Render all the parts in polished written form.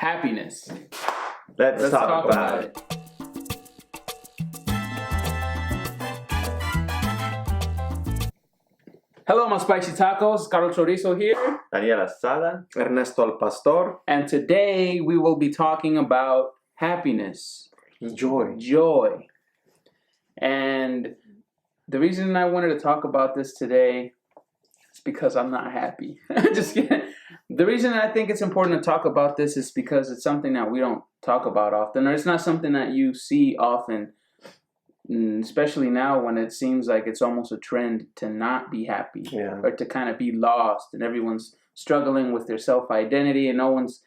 happiness. Let's talk about it. Hello, my SpicyTalkos. Carlos Chorizo here. Daniela Sada. Ernesto al Pastor. And today we will be talking about happiness. Joy. And the reason I wanted to talk about this today is because I'm not happy. Just kidding. The reason I think it's important to talk about this is because it's something that we don't talk about often, or it's not something that you see often, especially now when it seems like it's almost a trend to not be happy, or to kind of be lost, and everyone's struggling with their self-identity, and no one's,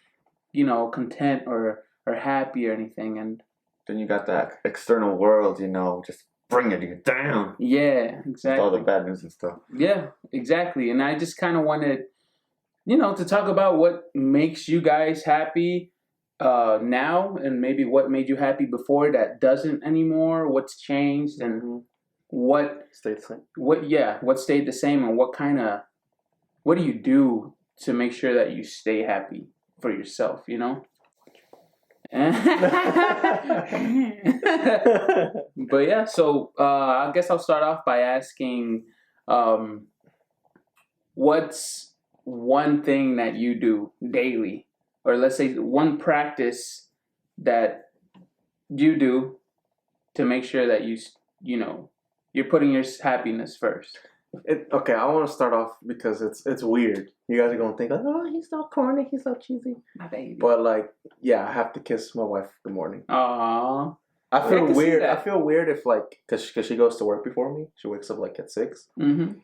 content or happy or anything. And then you got that external world, just bringing you down. Yeah, exactly. With all the bad news and stuff. Yeah, exactly. And I just kind of wanted, to talk about what makes you guys happy now, and maybe what made you happy before that doesn't anymore. What's changed, and what stayed the same. What stayed the same, and what do you do to make sure that you stay happy for yourself? But yeah, so I guess I'll start off by asking, what's one thing that you do daily, or let's say one practice that you do to make sure that you're putting your happiness first? Okay, I want to start off because it's weird. You guys are gonna think, oh, he's so corny, he's so cheesy, my baby. But I have to kiss my wife good morning. Aww. I feel weird. I feel weird if cause she goes to work before me. She wakes up at 6, and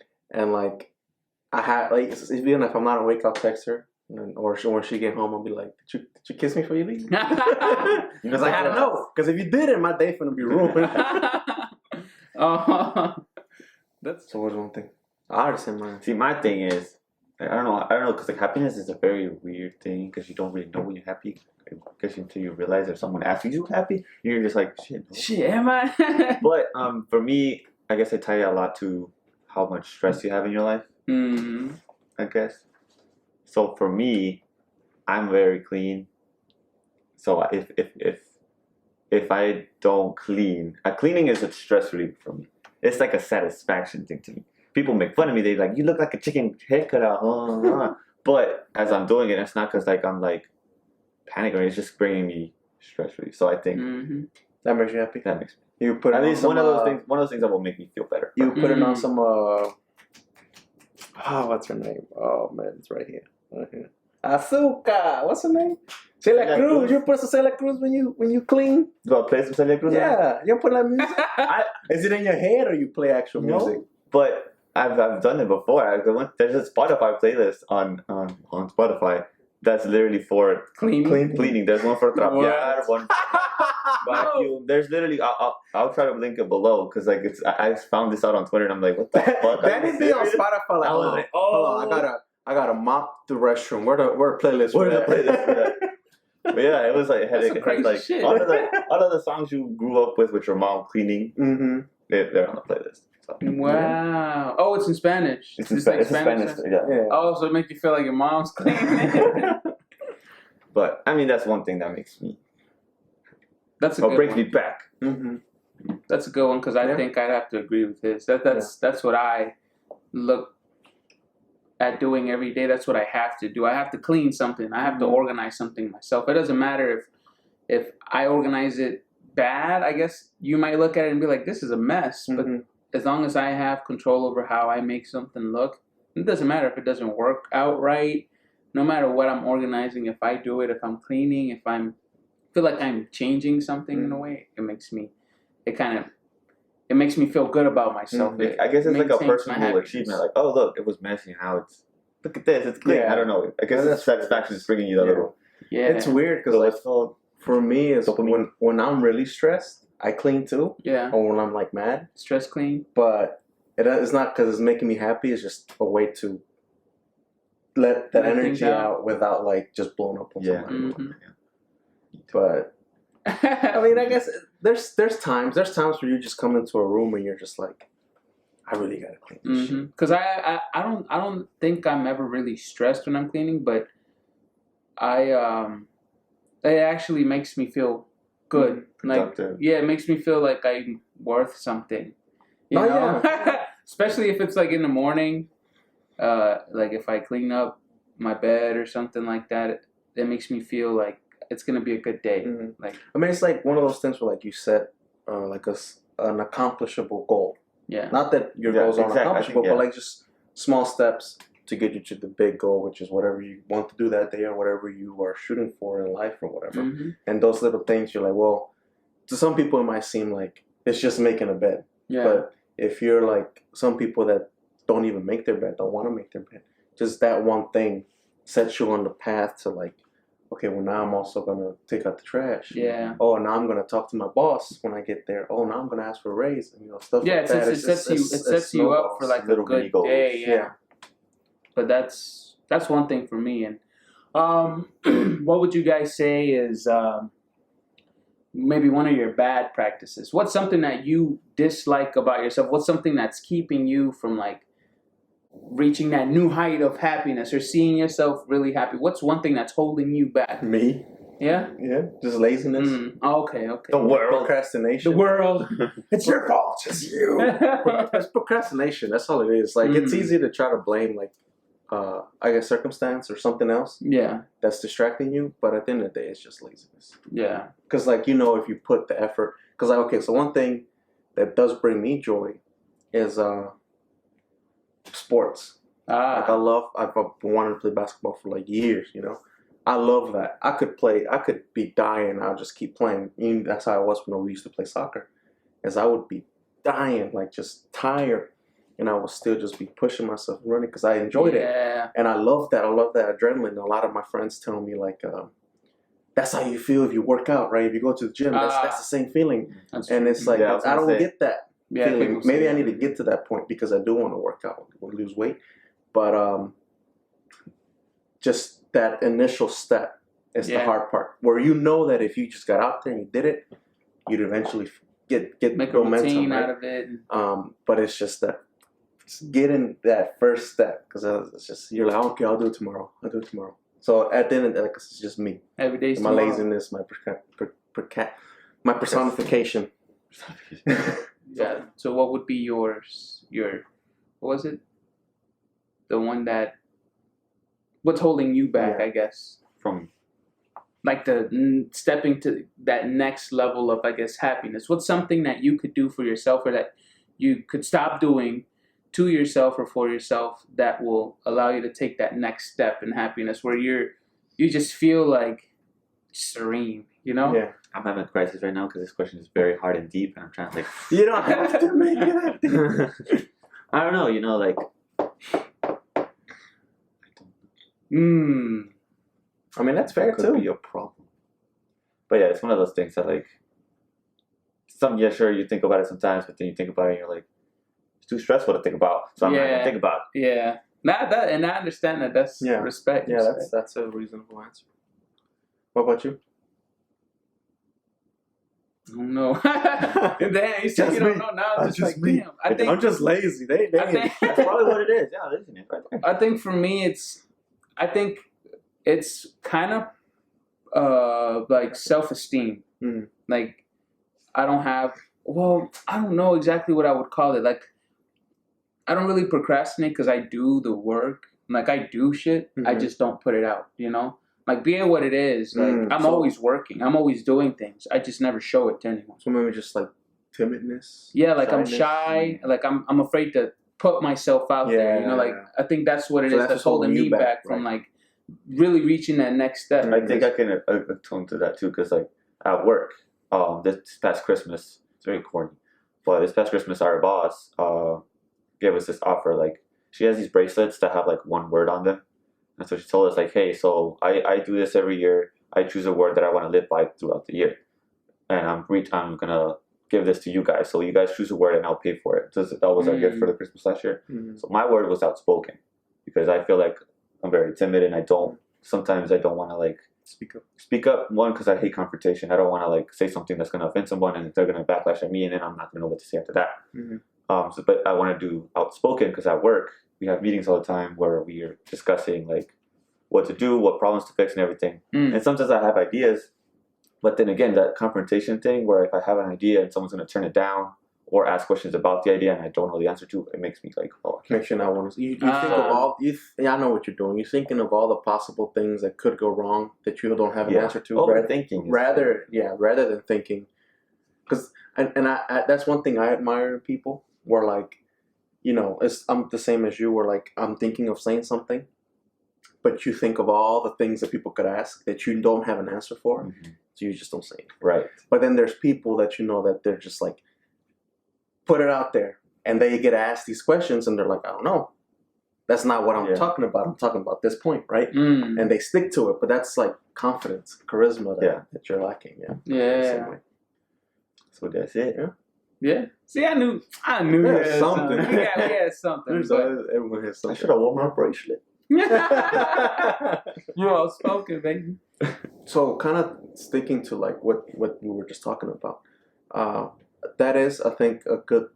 I have even if I'm not awake, I'll text her, or when she get home, I'll be like, "Did you kiss me before you leave?" Because I gotta know. Because if you didn't, my day's gonna be ruined. So what's one thing? I already said mine. See, my thing is, I don't know, because happiness is a very weird thing, because you don't really know when you're happy, because until you realize if someone asks you happy, you're just like, shit. No. Shit, am I? But for me, I guess I tie it a lot to how much stress you have in your life. I guess. So for me, I'm very clean. So if I don't clean, cleaning is a stress relief for me. It's like a satisfaction thing to me. People make fun of me. They're like, "You look like a chicken head cut out." But as I'm doing it, it's not because I'm panicking. It's just bringing me stress relief. So I think that makes you happy. That makes me. You put at least one of those things. One of those things that will make me feel better. You put it on some. What's her name? Oh man, it's right here. Azúcar. What's her name? Celia Cruz. You put some Celia Cruz when you clean. Do I play some Celia Cruz? Yeah. You put music. Is it in your head or you play actual music? But I've done it before. There's a Spotify playlist on Spotify that's literally for cleaning. There's one for trapear, one for vacuum. There's literally I'll try to link it below because I found this out on Twitter and I'm like, what the fuck? That would be on Spotify. Hold on, I gotta mop the restroom. Where the playlist? Where's the playlist for that? But yeah, it was shit. all of the songs you grew up with your mom cleaning. They're on the playlist. So, wow. Oh, it's in Spanish. It's in Spanish. Yeah. Oh, so it makes you feel like your mom's cleaning. But I mean, that's one thing that makes me. That's a good brings one. me back. That's a good one because I think I'd have to agree with his. That's what I look at doing every day. That's what I have to do. I have to clean something. I have to organize something myself. It doesn't matter if I organize it bad. I guess you might look at it and be like, this is a mess. But as long as I have control over how I make something look, it doesn't matter if it doesn't work out right. No matter what I'm organizing, if I do it, if I'm cleaning, if I feel like I'm changing something in a way, it makes me feel good about myself. I guess it's like a personal achievement. Like, oh look, it was messy. Now look at this. It's clean. I don't know. I guess that satisfaction is bringing you that little. Yeah, it's weird because for me, is when I'm really stressed, I clean too. Yeah. Or when I'm mad, stress clean. But it's not because it's making me happy. It's just a way to let that energy out without just blowing up on somebody. But I mean, I guess there's times where you just come into a room and you're just like, I really gotta clean this shit. Because I don't think I'm ever really stressed when I'm cleaning, but I it actually makes me feel good. Productive. Like, yeah, it makes me feel like I'm worth something. You know? Yeah. Especially if it's like in the morning, like if I clean up my bed or something like that, it makes me feel like it's gonna be a good day. Mm-hmm. Like, I mean, it's like one of those things where like you set like an accomplishable goal. yeah. Not that your goals aren't accomplishable, but like just small steps to get you to the big goal, which is whatever you want to do that day or whatever you are shooting for in life or whatever. Mm-hmm. And those little things, you're like, well, to some people it might seem like it's just making a bed. Yeah. But if you're like some people that don't even make their bed, don't want to make their bed, just that one thing sets you on the path to like, okay, well now I'm also gonna take out the trash. Yeah. Oh, now I'm gonna talk to my boss when I get there. Oh, now I'm gonna ask for a raise. And, stuff like that. It sets you up for like a good day. Yeah. But that's one thing for me. And what would you guys say is maybe one of your bad practices? What's something that you dislike about yourself? What's something that's keeping you from like reaching that new height of happiness or seeing yourself really happy? What's one thing that's holding you back? Me? Yeah? Yeah. Just laziness. Okay. The world. Procrastination. The world. It's your fault. It's you. It's procrastination. That's all it is. Like, it's easy to try to blame, like, I guess circumstance or something else. Yeah. That's distracting you. But at the end of the day, it's just laziness. Yeah. Because, like, if you put the effort. Because, like, okay, so one thing that does bring me joy is sports. Like, I've wanted to play basketball for like years, I love that. I could be dying. I'll just keep playing. That's how I was when we used to play soccer. As I would be dying, like just tired. And I would still just be pushing myself and running because I enjoyed it. And I love that. I love that adrenaline. A lot of my friends tell me like, that's how you feel if you work out, right? If you go to the gym, that's the same feeling. And it's like, I don't get that feeling. Maybe I need to get to that point because I do want to work out, lose weight. But just that initial step is the hard part. Where that if you just got out there and you did it, you'd eventually get make momentum, a routine out of it. But it's just that getting that first step because it's just you're like, okay, I'll do it tomorrow. So at the end of the day, it's just me. Every day's my tomorrow. Laziness, my personification. Yeah. So what would be yours? What was it? The one that. What's holding you back? I guess from. Like stepping to that next level of, I guess, happiness. What's something that you could do for yourself or that you could stop doing to yourself or for yourself that will allow you to take that next step in happiness where you just feel like serene, Yeah. I'm having a crisis right now because this question is very hard and deep and I'm trying to like... You don't have to make it that deep. I don't know, like... I mean, that's fair could be a problem. But yeah, it's one of those things that like... sure, you think about it sometimes, but then you think about it and you're like, it's too stressful to think about, so I'm not going to think about it. Yeah. And I understand that. That's respect. Yeah, that's a reasonable answer. What about you? I don't know. Damn, you said you don't know now. It's just like, damn. I'm just lazy. That's probably what it is. Yeah, laziness right there. I think for me, it's kind of like self-esteem. Like, I don't know exactly what I would call it. Like, I don't really procrastinate because I do the work. Like, I do shit. I just don't put it out, Like, being what it is, like, I'm always working. I'm always doing things. I just never show it to anyone. So maybe just, like, timidness? Yeah, like, shyness. I'm shy. Like, I'm afraid to put myself out there, Like, I think that's what it is that's holding me back from, like, really reaching that next step. I think I can atone to that, too, because, like, at work, this past Christmas, it's very corny, but this past Christmas, our boss gave us this offer. Like, she has these bracelets that have, like, one word on them. And so she told us, like, hey, so I do this every year. I choose a word that I want to live by throughout the year. And I'm going to give this to you guys. So you guys choose a word and I'll pay for it. So that was our gift for the Christmas last year. So my word was outspoken because I feel like I'm very timid and sometimes I don't want to, like, speak up. One, because I hate confrontation. I don't want to, like, say something that's going to offend someone and they're going to backlash at me and then I'm not going to know what to say after that. But I want to do outspoken because at work, we have meetings all the time where we are discussing, like, what to do, what problems to fix, and everything. And sometimes I have ideas, but then again, that confrontation thing where if I have an idea and someone's going to turn it down or ask questions about the idea and I don't know the answer to, it makes me like, oh, makes you not want to. You think of all. I know what you're doing. You're thinking of all the possible things that could go wrong that you don't have an answer to. Overthinking. Rather than thinking, because I that's one thing I admire in people. Where like, you know, I'm the same as you. Where like I'm thinking of saying something, but you think of all the things that people could ask that you don't have an answer for, so you just don't say it. Right. But then there's people that you know that they're just like, put it out there, and they get asked these questions, and they're like, I don't know. That's not what I'm talking about. I'm talking about this point, right? And they stick to it, but that's like confidence, charisma that you're lacking. Yeah. So that's it. Yeah. See, I knew you had something. We had something. Everyone has something. I should have worn my bracelet. You're all spoken, baby. So, kind of sticking to like what we were just talking about. That is, I think, a good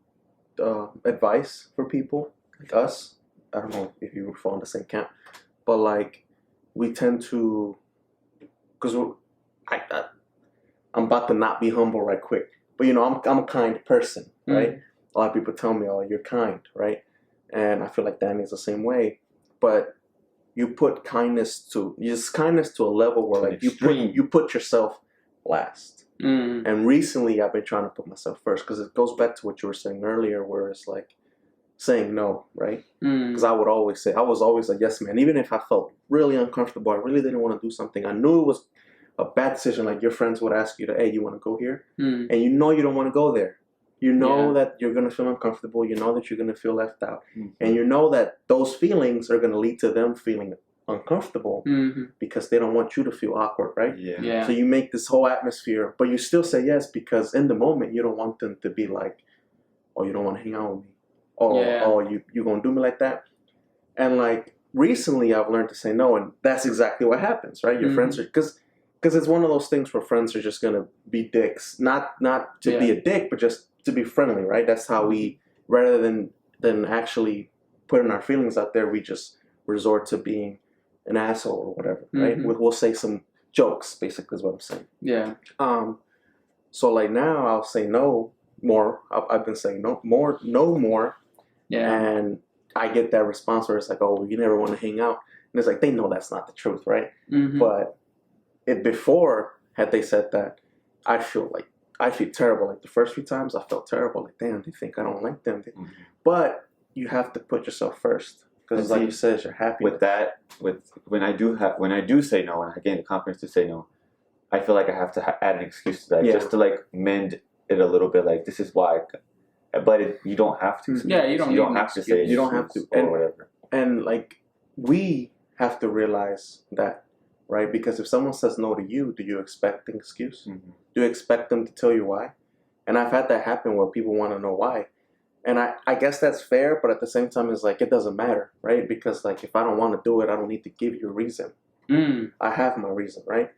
advice for people like us. I don't know if you would fall in the same camp, but like we tend to, because I'm about to not be humble right quick, but you know I'm a kind person, right? A lot of people tell me, "Oh, you're kind," right? And I feel like Danny's the same way, but you put kindness to a level where like you put yourself last. And recently I've been trying to put myself first, because it goes back to what you were saying earlier, where it's like saying no, right? Because I was always a yes man, even if I felt really uncomfortable, I really didn't want to do something, I knew it was a bad decision. Like your friends would ask you to, hey, you want to go here? And you know you don't want to go there. You know that you're going to feel uncomfortable. You know that you're going to feel left out. And you know that those feelings are going to lead to them feeling uncomfortable because they don't want you to feel awkward, right? Yeah. So you make this whole atmosphere, but you still say yes because in the moment you don't want them to be like, oh, you don't want to hang out with me. Oh, you going to do me like that? And like recently I've learned to say no, and that's exactly what happens, right? Your friends are, because it's one of those things where friends are just going to be dicks, not to be a dick, but just to be friendly, right? That's how we, rather than actually putting our feelings out there, we just resort to being an asshole or whatever, right? We'll say some jokes, basically, is what I'm saying. Yeah. So like now I'll say no more. I've been saying no more. Yeah. And I get that response where it's like, oh, you never want to hang out. And it's like, they know that's not the truth, right? But before, had they said that, I feel terrible. Like the first few times I felt terrible. Like, damn, they think I don't like them. But you have to put yourself first. Because like you said, you're happy. When I do say no, and I gain the confidence to say no, I feel like I have to add an excuse to that just to like mend it a little bit. Like, this is why. But you don't have to. Yeah, you don't have to say it. You don't have to. Or whatever. And like, we have to realize that, right? Because if someone says no to you, do you expect an excuse? Do you expect them to tell you why? And I've had that happen where people want to know why. And I guess that's fair, but at the same time, it's like, it doesn't matter, right? Because like, if I don't want to do it, I don't need to give you a reason. I have my reason, right?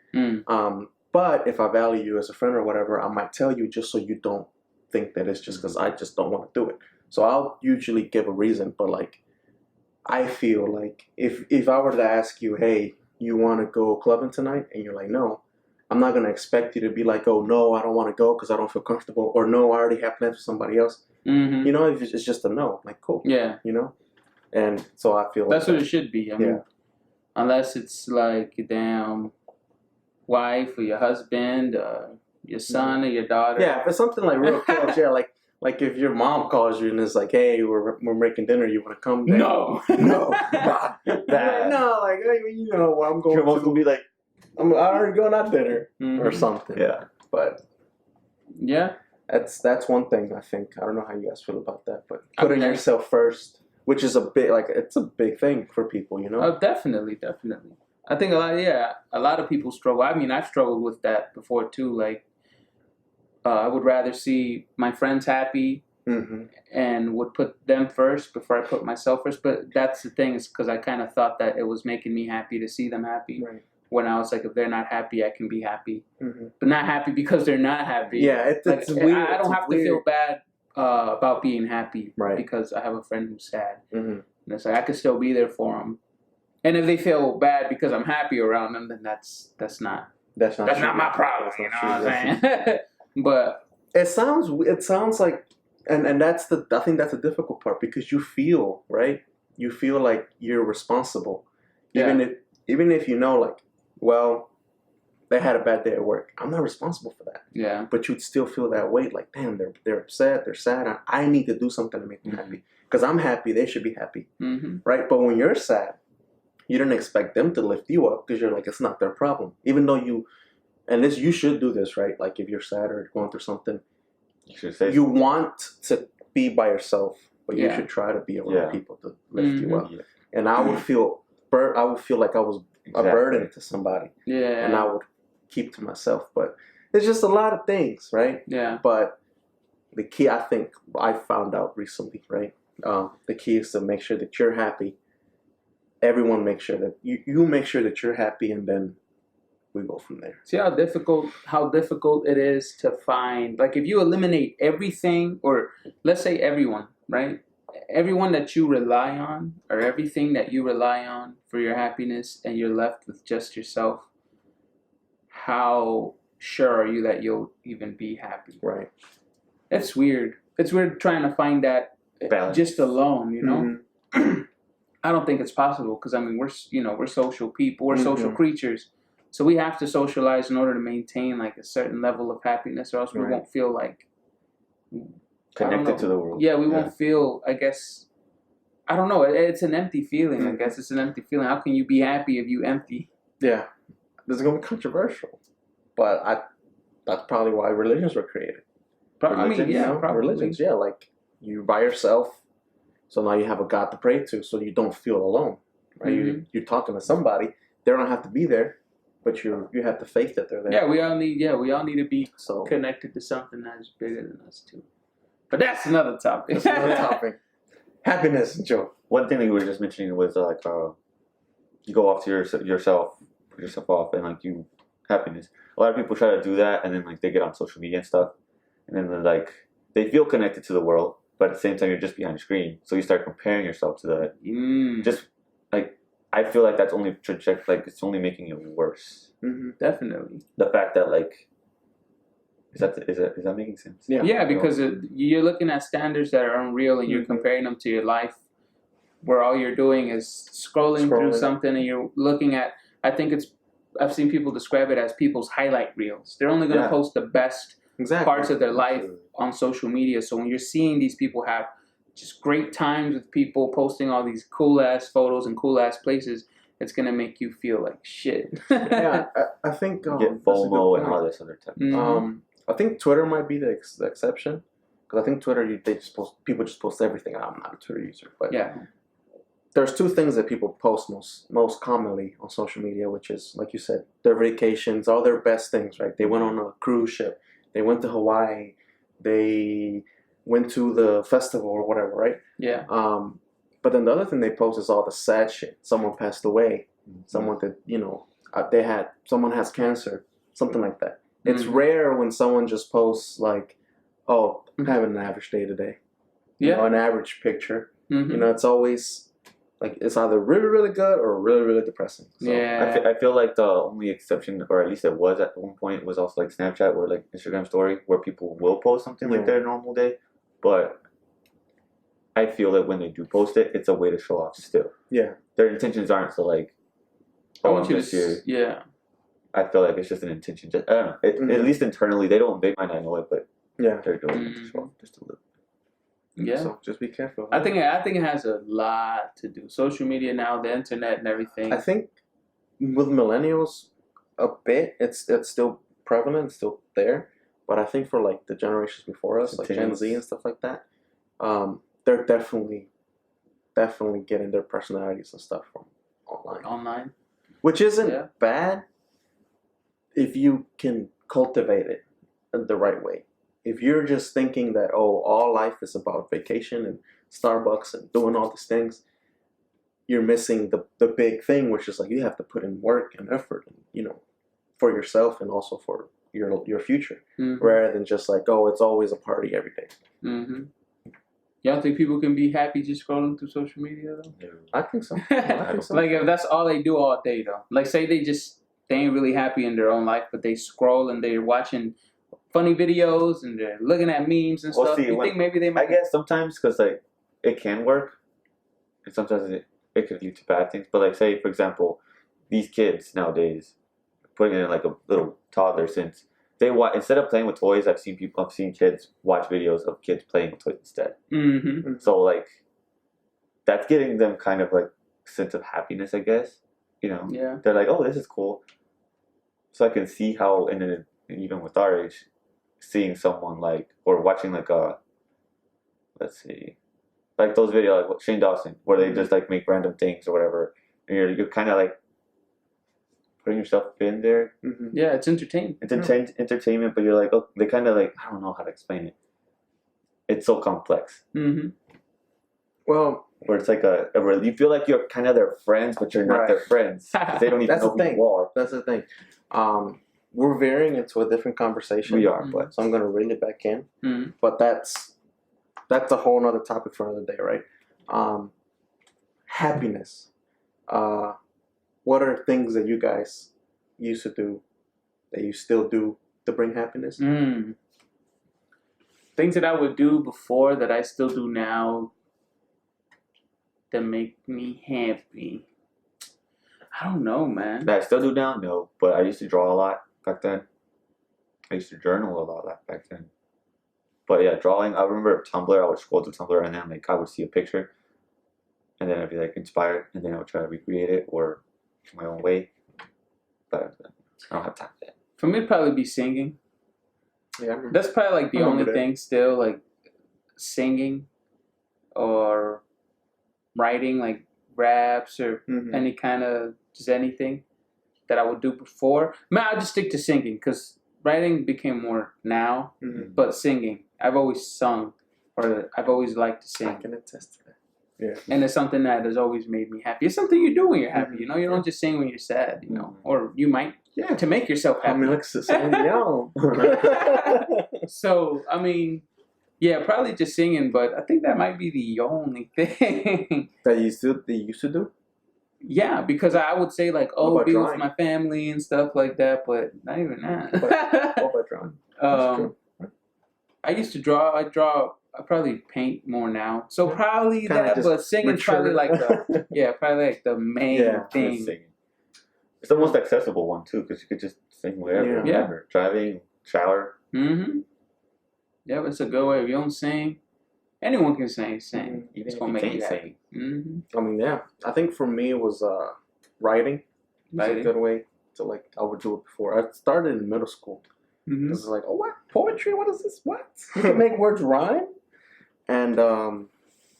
But if I value you as a friend or whatever, I might tell you just so you don't think that it's just because I just don't want to do it. So I'll usually give a reason, but like, I feel like if I were to ask you, hey, you want to go clubbing tonight? And you're like, no. I'm not going to expect you to be like, oh, no, I don't want to go because I don't feel comfortable. Or no, I already have plans with somebody else. You know, if it's just a no, like, cool. Yeah. You know? And so I feel that's what it should be. I mean, unless it's like your damn wife or your husband, your son or your daughter. Yeah, if it's something like real close, like if your mom calls you and it's like, hey, we're making dinner, you want to come? There? No. No. No, like, hey, you know what I'm going to. Your mom's going to be like, I'm already going out dinner or something. Yeah. But yeah, that's one thing I think. I don't know how you guys feel about that, but putting yourself first, which is it's a big thing for people, you know? Oh, definitely. I think a lot of people struggle. I mean, I've struggled with that before too. Like, I would rather see my friends happy and would put them first before I put myself first. But that's the thing, is because I kind of thought that it was making me happy to see them happy. Right. When I was like, if they're not happy, I can be happy. But not happy because they're not happy. Yeah, it's weird. I don't have to feel bad about being happy because I have a friend who's sad. And it's like, I could still be there for them. And if they feel bad because I'm happy around them, then that's not my problem. You know what I'm saying? But it sounds like, and I think that's the difficult part, because you feel, right? You feel like you're responsible, even if you know, like, well, they had a bad day at work. I'm not responsible for that. Yeah. But you'd still feel that weight, like, damn, they're upset, they're sad. I need to do something to make them happy, because I'm happy. They should be happy, right? But when you're sad, you don't expect them to lift you up, because you're like, it's not their problem. Even though you should do this, right? Like, if you're sad or going through something, you want to be by yourself, but you should try to be around people to lift you up. And I would feel like I was a burden to somebody. Yeah. And I would keep to myself. But it's just a lot of things, right? Yeah. But the key, I think, I found out recently, right? The key is to make sure that you're happy. Everyone make sure that you make sure that you're happy, and then we go from there. See how difficult it is to find, like, if you eliminate everything, or let's say everyone, right? Everyone that you rely on, or everything that you rely on for your happiness, and you're left with just yourself, how sure are you that you'll even be happy? Right. It's weird. It's weird trying to find that balance just alone, you know? Mm-hmm. I don't think it's possible, because, I mean, we're social people. We're social creatures. So we have to socialize in order to maintain, like, a certain level of happiness, or else we won't feel like connected to the world. Yeah, we won't feel, I guess, I don't know. It's an empty feeling, I guess. It's an empty feeling. How can you be happy if you empty? Yeah. This is going to be controversial. But that's probably why religions were created. Religions, yeah. Like, you're by yourself, so now you have a God to pray to, so you don't feel alone. Right? You're talking to somebody. They don't have to be there, but you have the faith that they're there. Yeah, we all need to be connected to something that's bigger than us too. But that's another topic. Happiness and joy. One thing that you were just mentioning was like you go off to yourself, put yourself off, and like happiness. A lot of people try to do that, and then like they get on social media and stuff, and then they're like they feel connected to the world, but at the same time you're just behind a screen, so you start comparing yourself to that. Just like I feel like that's only it's only making it worse. Definitely. The fact that like is that making sense? Yeah, because you're looking at standards that are unreal, and you're comparing them to your life, where all you're doing is scrolling through something, and you're looking at. I've seen people describe it as people's highlight reels. They're only going to post the best parts of their life on social media. So when you're seeing these people have just great times with people, posting all these cool ass photos and cool ass places, it's gonna make you feel like shit. I think get FOMO and all this other type. I think Twitter might be the exception, because I think Twitter people just post everything. I'm not a Twitter user, but there's two things that people post most commonly on social media, which is, like you said, their vacations, all their best things. Right? They went on a cruise ship, they went to Hawaii, they went to the festival or whatever, right? Yeah. But then the other thing they post is all the sad shit. Someone passed away. Someone that someone has cancer, something like that. It's rare when someone just posts like, "Oh, I'm having an average day today." An average picture. It's always like it's either really, really good or really, really depressing. So, I feel like the only exception, or at least it was at one point, was also like Snapchat or like Instagram story, where people will post something like their normal day. But I feel that when they do post it, it's a way to show off still. Yeah. Their intentions aren't to like, I want you to I feel like it's just an intention. I don't know. At least internally, they might not know it, but they're doing it to show off just a little. Yeah. So just be careful. I think it has a lot to do. Social media now, the internet and everything. I think with millennials, a bit, it's still prevalent, it's still there. But I think for like the generations before us, like Gen Z and stuff like that, they're definitely getting their personalities and stuff from online. Which isn't bad if you can cultivate it in the right way. If you're just thinking that, all life is about vacation and Starbucks and doing all these things, you're missing the big thing, which is like you have to put in work and effort, for yourself and also for your future, rather than just like, it's always a party every day. Y'all think people can be happy just scrolling through social media though? I think so. I think so. Like if that's all they do all day though. Like say they ain't really happy in their own life, but they scroll and they're watching funny videos and they're looking at memes and stuff. You think maybe they might? I guess sometimes because like it can work, and sometimes it could lead to bad things. But like say for example, these kids nowadays, putting in like a little toddler since. Instead of playing with toys, I've seen kids watch videos of kids playing with toys instead. Mm-hmm. So like, that's getting them kind of like sense of happiness, I guess. You know, yeah. They're like, oh, this is cool. So I can see how, and then even with our age, seeing someone like or watching like let's see, like those videos like Shane Dawson, where they just like make random things or whatever, and you're kind of like. Putting yourself in there. Mm-hmm. Yeah, it's entertainment. It's entertainment, but you're like, oh, they kind of like, I don't know how to explain it. It's so complex. Mm-hmm. Well, where it's like you feel like you're kind of their friends, but you're not their friends. They don't even know who you are. That's the thing. We're veering into a different conversation. We are, but so I'm going to reel it back in. Mm-hmm. But that's a whole other topic for another day, right? Happiness. What are things that you guys used to do that you still do to bring happiness? Things that I would do before that I still do now that make me happy. I don't know, man. That I still do now? No, but I used to draw a lot back then. I used to journal a lot back then. But yeah, drawing, I remember Tumblr, I would scroll through Tumblr and then like I would see a picture and then I'd be like inspired and then I would try to recreate it or my own way, but I don't have time for that. For me, it'd probably be singing. Yeah, that's probably like the only thing still, like singing or writing, like raps or any kind of just anything that I would do before. Man, I'll just stick to singing because writing became more now, but singing, I've always sung or I've always liked to sing. I can attest to that. Yeah. And it's something that has always made me happy. It's something you do when you're happy, you know? You don't just sing when you're sad, you know? Or you might to make yourself happy. I mean, look, So, I mean, yeah, probably just singing, but I think that might be the only thing. That you used to do? Yeah, because I would say like, oh, be with my family and stuff like that, but not even that. What about drawing? That's true. I used to draw. I probably paint more now. So probably that, but singing's probably like probably like the main thing. It's the most accessible one too, because you could just sing wherever, whenever. Driving, shower. Mm-hmm. Yeah, but it's a good way. If you don't sing, anyone can sing. Even it's if gonna you make you can't happy. Mm-hmm. I mean, yeah. I think for me it was writing. It's a good way to like. I would do it before. I started in middle school. Mm-hmm. It's like, oh, what poetry? What is this? What? You can make words rhyme. And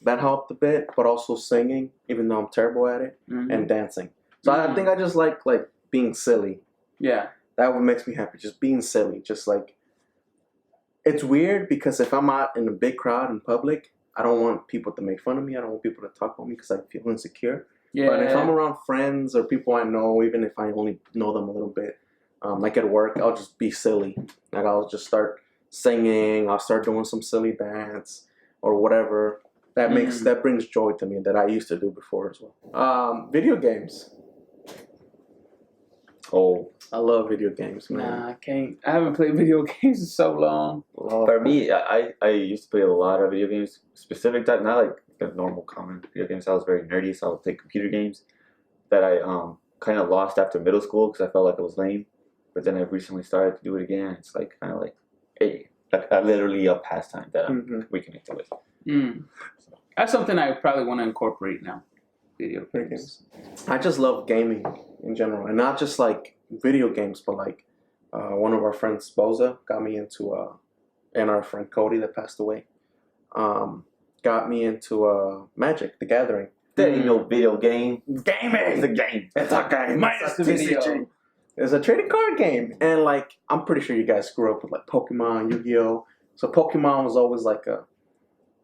that helped a bit, but also singing, even though I'm terrible at it, and dancing. So I think I just like being silly. Yeah. That what makes me happy, just being silly. Just like, it's weird because if I'm out in a big crowd in public, I don't want people to make fun of me. I don't want people to talk about me because I feel insecure. Yeah. But if I'm around friends or people I know, even if I only know them a little bit, like at work, I'll just be silly. Like I'll just start singing. I'll start doing some silly dance. Or whatever that brings joy to me that I used to do before as well. Video games. Oh, I love video games, man. Nah, I can't. I haven't played video games in so long. For me, I used to play a lot of video games, specific type, not like the normal common video games. I was very nerdy, so I would play computer games that I kind of lost after middle school because I felt like it was lame. But then I recently started to do it again. It's like kind of like, hey. Like literally a pastime that I'm reconnected with. So. That's something I probably want to incorporate now. Video games. I just love gaming in general, and not just like video games, but like one of our friends, Boza, got me into and our friend Cody that passed away, got me into Magic: The Gathering. That ain't no video game. Gaming. It's a game. It's a game. Minus the video. It's a trading card game. And like, I'm pretty sure you guys grew up with like Pokemon, Yu-Gi-Oh! So Pokemon was always like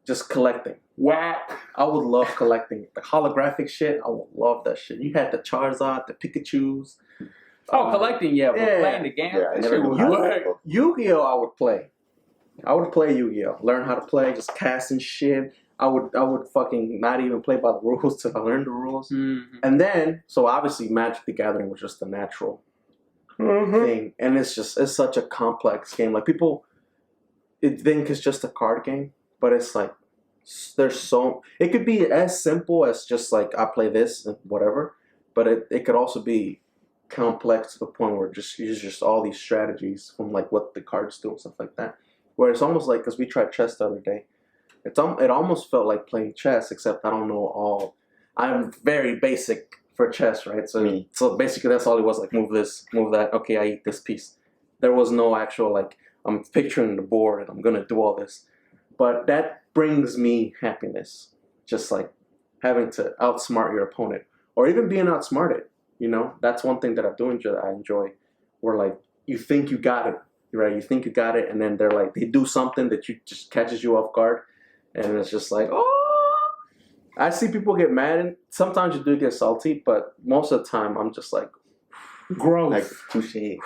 just collecting. Whack. I would love collecting. The holographic shit, I would love that shit. You had the Charizard, the Pikachus. Oh, collecting, but playing the game. Yeah, I never knew Yu-Gi-Oh! I would play. I would play Yu-Gi-Oh! Learn how to play, just casting shit. I would fucking not even play by the rules till I learned the rules. Mm-hmm. And then, so obviously Magic the Gathering was just the natural thing. And it's such a complex game. Like people think it's just a card game, but it's like, it could be as simple as just like, I play this and whatever, but it could also be complex to the point where just all these strategies from like what the cards do and stuff like that. Where it's almost like, because we tried chess the other day, it almost felt like playing chess, except I don't know all. I'm very basic for chess, right? So basically that's all it was, like move this, move that. Okay, I eat this piece. There was no actual like, I'm picturing the board and I'm gonna do all this. But that brings me happiness, just like having to outsmart your opponent or even being outsmarted. You know, that's one thing that I enjoy, where like you think you got it, right? You think you got it, and then they're like, they do something that just catches you off guard, and it's just like, oh. I see people get mad, and sometimes you do get salty, but most of the time I'm just like, growth. Like, touche.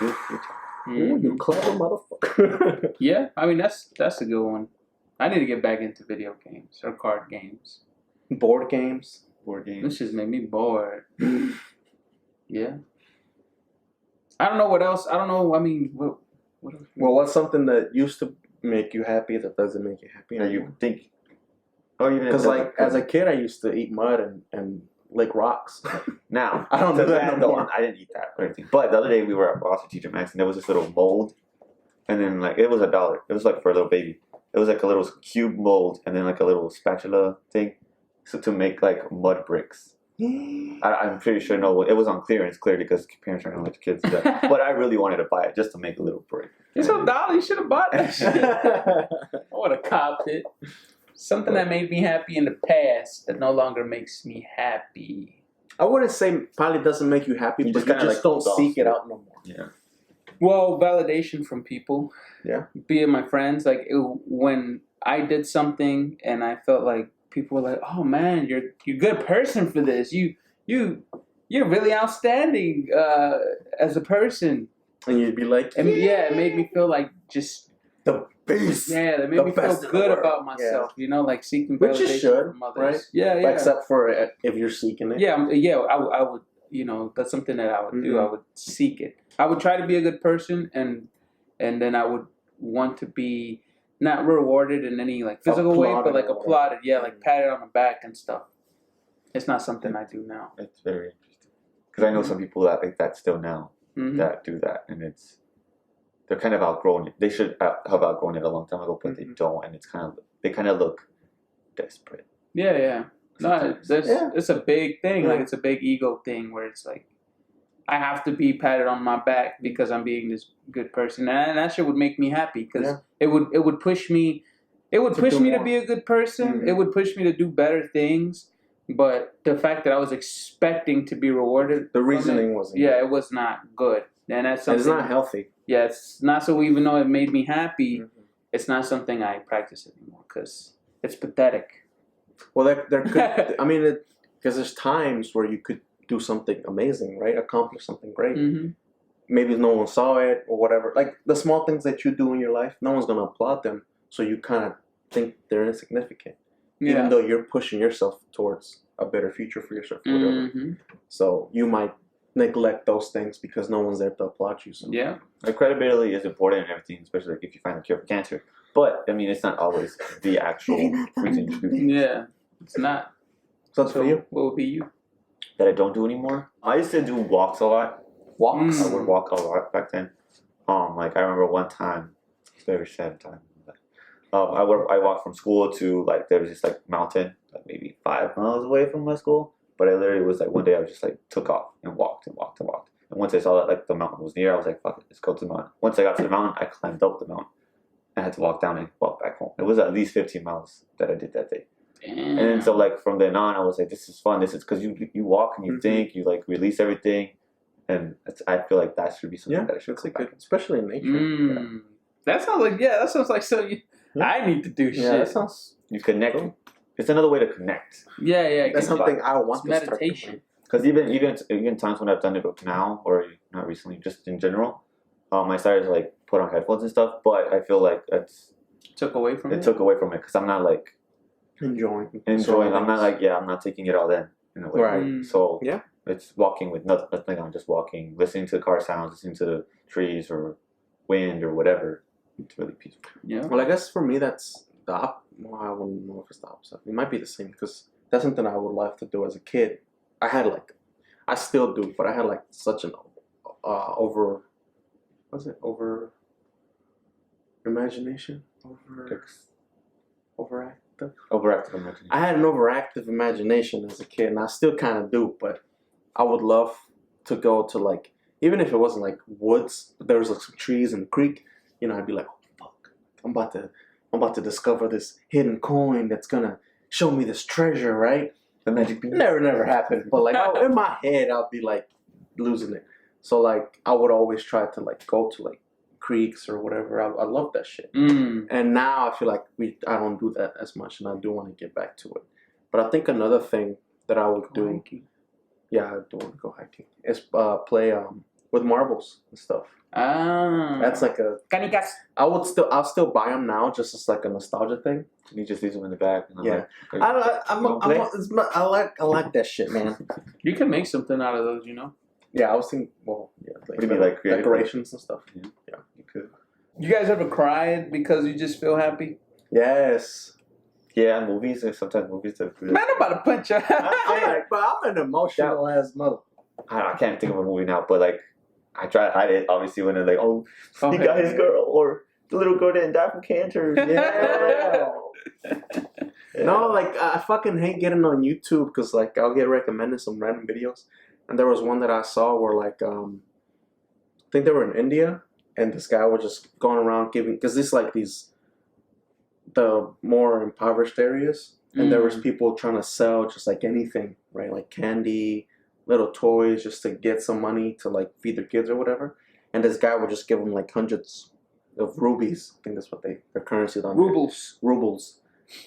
You clever motherfucker. Yeah, I mean that's a good one. I need to get back into video games or card games. Board games. This just made me bored. Yeah. I don't know what else. I don't know. I mean, what else? Well, what's something that used to make you happy that doesn't make you happy Yeah, anymore? you think. Oh, even Because like as a kid, I used to eat mud and lick rocks. Now I don't do that no more. I didn't eat that or anything. But the other day we were at Boston Teacher Max, and there was this little mold, and then like it was $1. It was like for a little baby. It was like a little cube mold, and then like a little spatula thing, so to make like mud bricks. I'm pretty sure it was on clearance, clearly, because parents aren't gonna let the kids do that. But I really wanted to buy it just to make a little brick. It's $1. You should have bought that shit. I would have copped it. Something that made me happy in the past that no longer makes me happy. I wouldn't say probably doesn't make you happy, but you just don't seek it out no more. Yeah. Well, validation from people. Yeah. Be it my friends. Like when I did something and I felt like people were like, "Oh man, you're a good person for this. You're really outstanding as a person." And you'd be like, and yeah, it made me feel like just the beast. Yeah, that made me feel good about myself. Yeah. You know, like seeking validation from others. Right? Yeah. Except for if you're seeking it. Yeah. I would. You know, that's something that I would do. I would seek it. I would try to be a good person, and then I would want to be not rewarded in any like physical way, but like applauded. Yeah, like patted on the back and stuff. It's not something I do now. It's very interesting because I know some people that like that still now that do that, and they're kind of outgrown it. They should have outgrown it a long time ago, but they don't, and they kind of look desperate. Yeah. No, it's a big thing. Like it's a big ego thing where it's like I have to be patted on my back because I'm being this good person, and that shit would make me happy because it would push me. It would push me to be a good person. It would push me to do better things. But the fact that I was expecting to be rewarded, the reasoning wasn't. Yeah, it was not good, and that's something. It's not healthy. Yeah, it's not. So even though it made me happy, it's not something I practice anymore because it's pathetic. Well, there could. I mean, because there's times where you could do something amazing, right? Accomplish something great. Maybe no one saw it or whatever. Like the small things that you do in your life, no one's gonna applaud them, so you kind of think they're insignificant, even though you're pushing yourself towards a better future for yourself. Or whatever. So you might neglect those things because no one's there to applaud you. So. Yeah, like credibility is important and everything, especially like if you find a cure for cancer. But I mean, it's not always the actual reason you do things. Yeah, it's not. So for you, what would be you? That I don't do anymore. I used to do walks a lot. Walks. I would walk a lot back then. Like I remember one time, very sad time. I walked from school to like there was this like mountain, like maybe 5 miles away from my school. But I literally was like one day I just like took off and walked and walked and walked. And once I saw that like the mountain was near, I was like, fuck it, let's go to the mountain. Once I got to the mountain, I climbed up the mountain. I had to walk down and walk back home. It was at least 15 miles that I did that day. Damn. And then so like from then on, I was like, this is fun. This is because you walk and you think, you like release everything, and I feel like that should be something that I should like good, especially in nature. Yeah. That sounds like so. I need to do shit. That sounds. You connect. Cool. It's another way to connect. Yeah. That's something I want to meditation. Because even times when I've done it now or not recently, just in general, I started to like put on headphones and stuff. But I feel like it took away from it because I'm not like enjoying. I'm not like, I'm not taking it all in a way. Right. So yeah, it's walking with nothing on, just walking, listening to the car sounds, listening to the trees or wind or whatever. It's really peaceful. Yeah. Well, I guess for me that's I wouldn't know if it's the opposite. It might be the same because that's something I would love to do as a kid. I still do, but I had like such an over imagination? Overactive imagination. I had an overactive imagination as a kid, and I still kind of do, but I would love to go to like, even if it wasn't like woods, but there was like some trees and a creek, you know, I'd be like, oh fuck, I'm about to discover this hidden coin that's gonna show me this treasure, right? The magic bean. Never happened, but like in my head, I'll be like losing it. So like I would always try to like go to like creeks or whatever. I love that shit. And now I feel like I don't do that as much, and I do want to get back to it. But I think another thing that I would do, hiking. Yeah, I do want to go hiking, is play with marbles and stuff. That's like a canicas. I'll still buy them now just as like a nostalgia thing. You just leave them in the back. And Yeah, I like that shit, man. You can make something out of those, you know. Yeah, I was thinking. Well, yeah, What do you mean, like decorations and stuff. Yeah, you could. You guys ever cried because you just feel happy? Yes. Yeah, movies. Sometimes movies are good. Man, I'm about to punch you. But I'm an emotional ass mother. I can't think of a movie now, but like I try to hide it. Obviously, when they're like, "Oh, he got his girl," or the little girl didn't die from cancer. Yeah. No, like I fucking hate getting on YouTube because like I'll get recommended some random videos, and there was one that I saw where like I think they were in India, and this guy was just going around giving, because it's like the more impoverished areas, and there was people trying to sell just like anything, right, like candy, little toys, just to get some money to like feed their kids or whatever. And this guy would just give them like hundreds of rubies. I think that's what their currency is on rubles.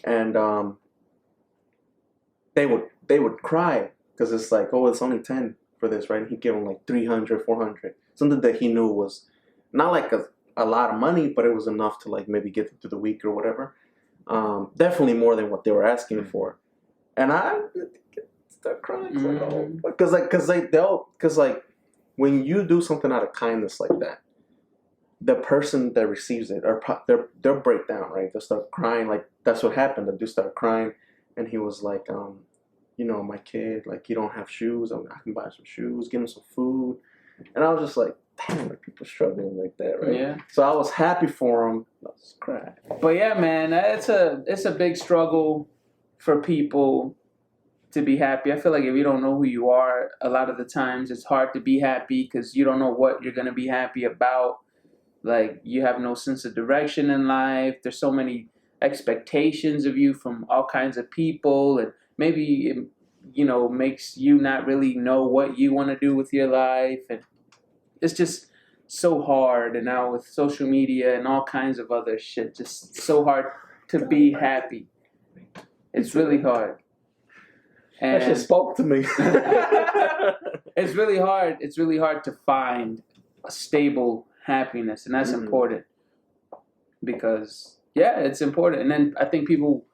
And they would cry because it's like, oh, it's only 10 for this, right? And he'd give them like 300, 400, something that he knew was not like a lot of money, but it was enough to like maybe get them through the week or whatever. Definitely more than what they were asking for. And I start crying because like when you do something out of kindness like that, the person that receives it, or they'll break down, right? They'll start crying. Like that's what happened. They do start crying, and he was like, you know, my kid, like you don't have shoes. I can buy some shoes, give him some food. And I was just like, damn, like people struggling like that, right? Yeah. So I was happy for him. I was crying. But yeah, man, it's a big struggle for people to be happy. I feel like if you don't know who you are, a lot of the times it's hard to be happy because you don't know what you're gonna be happy about. Like you have no sense of direction in life. There's so many expectations of you from all kinds of people, and maybe it, you know, makes you not really know what you want to do with your life, and it's just so hard. And now with social media and all kinds of other shit, just so hard to be happy. It's really hard. And that shit spoke to me. It's really hard. It's really hard to find a stable happiness, and that's important because it's important. And then I think people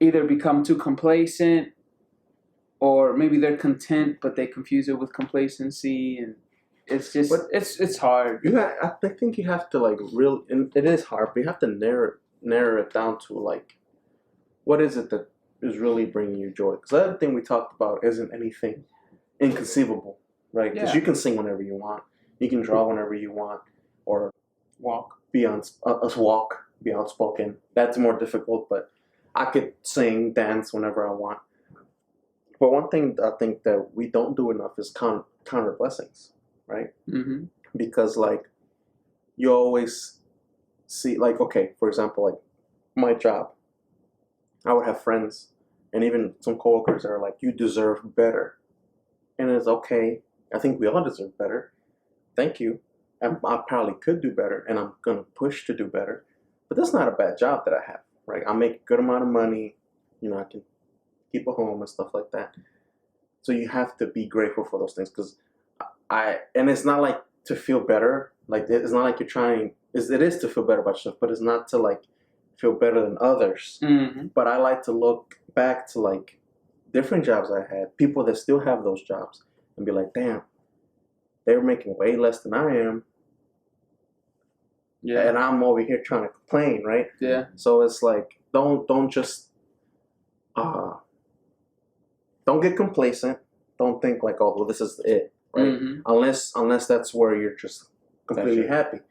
either become too complacent, or maybe they're content but they confuse it with complacency, and it's just it's hard. I think you have to like it is hard, but you have to narrow it down to like what is it that is really bringing you joy. Because the other thing we talked about isn't anything inconceivable, right? Because you can sing whenever you want, you can draw whenever you want, or be outspoken. That's more difficult, but I could sing, dance whenever I want. But one thing I think that we don't do enough is counter blessings, right? Mm-hmm. Because like you always see, like, okay, for example, like my job, I would have friends and even some coworkers that are like, you deserve better. And it's okay. I think we all deserve better. Thank you. And I probably could do better, and I'm going to push to do better. But that's not a bad job that I have, right? I make a good amount of money. You know, I can keep a home and stuff like that. So you have to be grateful for those things, because and it's not like to feel better. Like, it's not like you're trying, it is to feel better about yourself, but it's not to like feel better than others. Mm-hmm. But I like to look back to like different jobs I had, people that still have those jobs, and be like, damn, they were making way less than I am. Yeah. And I'm over here trying to complain, right? Yeah. So it's like, don't just don't get complacent. Don't think like, oh, well, this is it, right? Mm-hmm. Unless that's where you're just completely happy.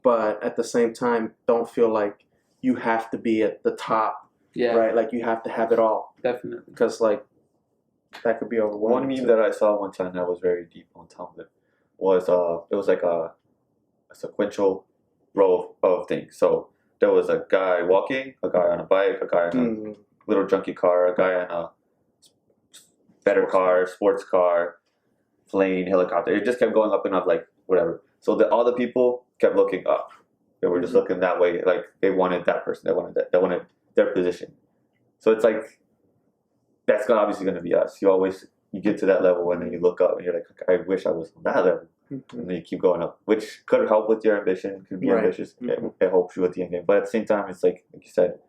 But at the same time, don't feel like you have to be at the top, right? Like you have to have it all. Definitely. Because like that could be overwhelming. One meme that I saw one time that was very deep on top of it was it was like a sequential row of things. So there was a guy walking, a guy on a bike, a guy on a little junky car, a guy on a better car, sports car, plane, helicopter. It just kept going up and up, like whatever. So all the people kept looking up. They were just looking that way, like they wanted that person, they wanted their position. So it's like that's obviously going to be us. You get to that level and then you look up and you're like, I wish I was on that level. And then you keep going up, which could help with your ambition. Could be ambitious. It helps you with the end game. But at the same time, it's like you said,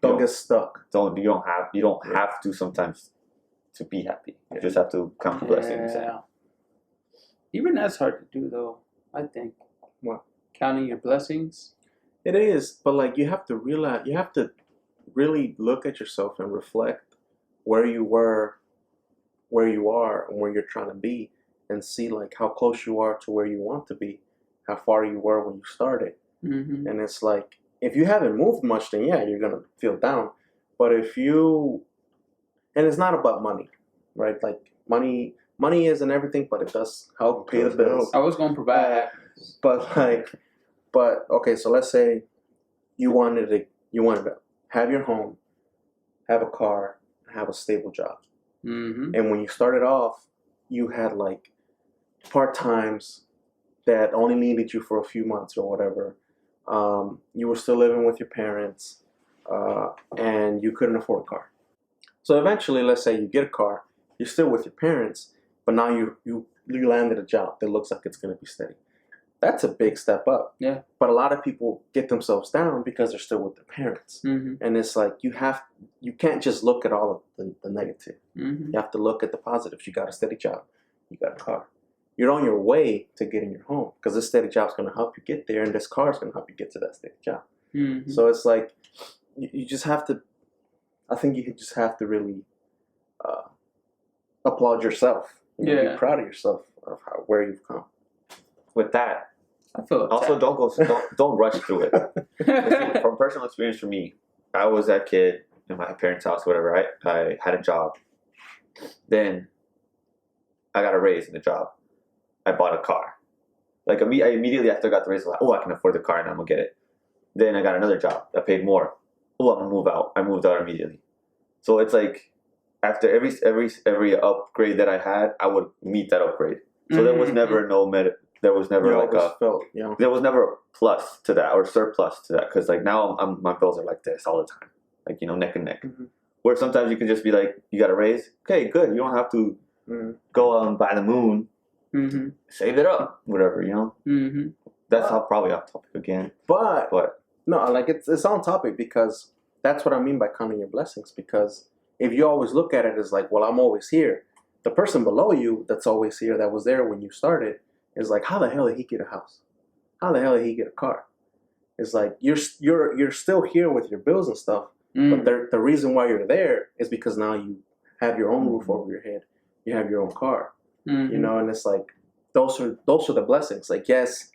don't get stuck. You don't have to sometimes to be happy. You just have to count the blessings. Even that's hard to do, though. I think. What? Counting your blessings. It is, but like you have to realize, you have to really look at yourself and reflect where you were, where you are, and where you're trying to be, and see like how close you are to where you want to be, how far you were when you started. Mm-hmm. And it's like, if you haven't moved much, then yeah, you're gonna feel down. But if you, and it's not about money, right? Like money isn't everything, but it does help pay the bills. I was gonna provide, but okay, so let's say you wanted to have your home, have a car, have a stable job. Mm-hmm. And when you started off, you had like part-times that only needed you for a few months or whatever. You were still living with your parents, and you couldn't afford a car. So eventually, let's say you get a car, you're still with your parents, but now you landed a job that looks like it's going to be steady. That's a big step up. Yeah. But a lot of people get themselves down because they're still with their parents. Mm-hmm. And it's like you can't just look at all of the negative. Mm-hmm. You have to look at the positives. You got a steady job. You got a car. You're on your way to getting your home because this steady job is going to help you get there, and this car is going to help you get to that steady job. Mm-hmm. So it's like you just have to. I think you just have to really applaud yourself. Be proud of yourself of where you've come. With that, I feel also don't rush through it. From personal experience for me, I was that kid in my parents' house, whatever. I had a job. Then I got a raise in the job. I bought a car. Like immediately after I got the raise, I was like, oh, I can afford the car and I'm gonna get it. Then I got another job that paid more. Oh, I'm gonna move out. I moved out immediately. So it's like after every upgrade that I had, I would meet that upgrade. So there was never there was never there was never a plus to that or surplus to that, because like now my bills are like this all the time, like neck and neck. Mm-hmm. Where sometimes you can just be like, you got a raise, okay, good. You don't have to go out and buy the moon, save it up, whatever, Mm-hmm. That's probably off topic again. But no, like it's on topic because that's what I mean by counting your blessings. Because if you always look at it as like, well, I'm always here. The person below you that's always here, that was there when you started, is like, how the hell did he get a house? How the hell did he get a car? It's like you're still here with your bills and stuff, but the reason why you're there is because now you have your own roof over your head, you have your own car, and it's like those are the blessings. Like, yes,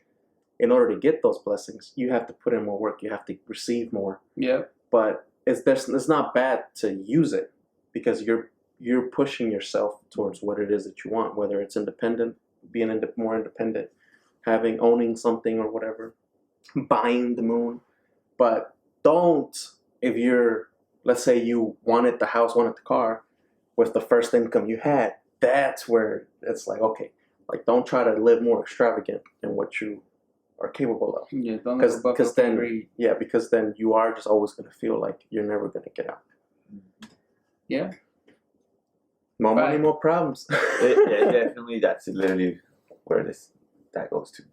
in order to get those blessings, you have to put in more work, you have to receive more. Yeah. But it's not bad to use it because you're pushing yourself towards what it is that you want, whether it's independent, being more independent, owning something or whatever, buying the moon. But don't, if you're, let's say you wanted the house, wanted the car, with the first income you had, that's where it's like, okay, like don't try to live more extravagant than what you are capable of. Yeah, because then you are just always going to feel like you're never going to get out. Yeah. More money, more problems. Yeah, definitely. That's literally where that goes to.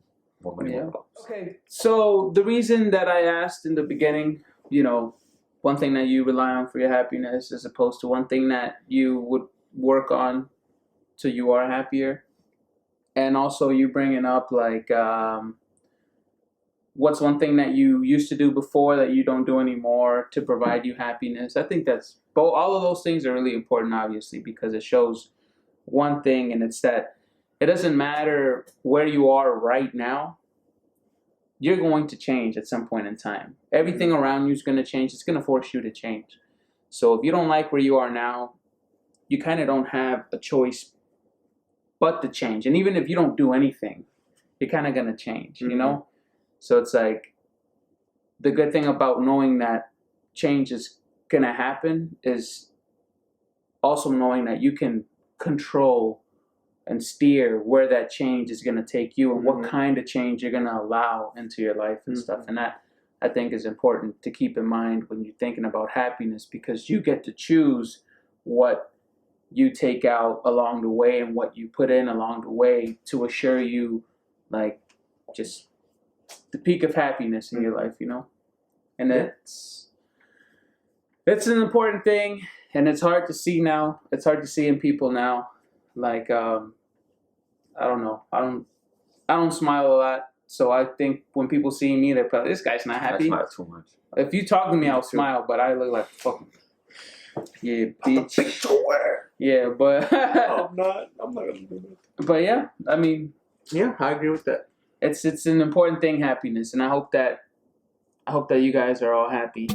More money, more problems. Okay. So the reason that I asked in the beginning you know, one thing that you rely on for your happiness as opposed to one thing that you would work on so you are happier. And also you bringing up like what's one thing that you used to do before that you don't do anymore to provide you happiness. I think that's both. All of those things are really important, obviously, because it shows one thing, and it's that it doesn't matter where you are right now. You're going to change at some point in time. Everything around you is going to change. It's going to force you to change. So if you don't like where you are now, you kind of don't have a choice but to change. And even if you don't do anything, you're kind of going to change, you know? So it's like the good thing about knowing that change is going to happen is also knowing that you can control and steer where that change is going to take you and what kind of change you're going to allow into your life and stuff. And that, I think, is important to keep in mind when you're thinking about happiness, because you get to choose what you take out along the way and what you put in along the way to assure you, like, just the peak of happiness in your life, you know? And it's an important thing, and it's hard to see now. It's hard to see in people now. Like, I don't know. I don't smile a lot. So I think when people see me, they're probably, this guy's not happy. I smile too much. If you talk to me, I'll smile, but I look like fucking, yeah, bitch. Yeah, but I'm not gonna do that. But yeah, I mean, yeah, I agree with that. It's an important thing, happiness, and I hope that you guys are all happy.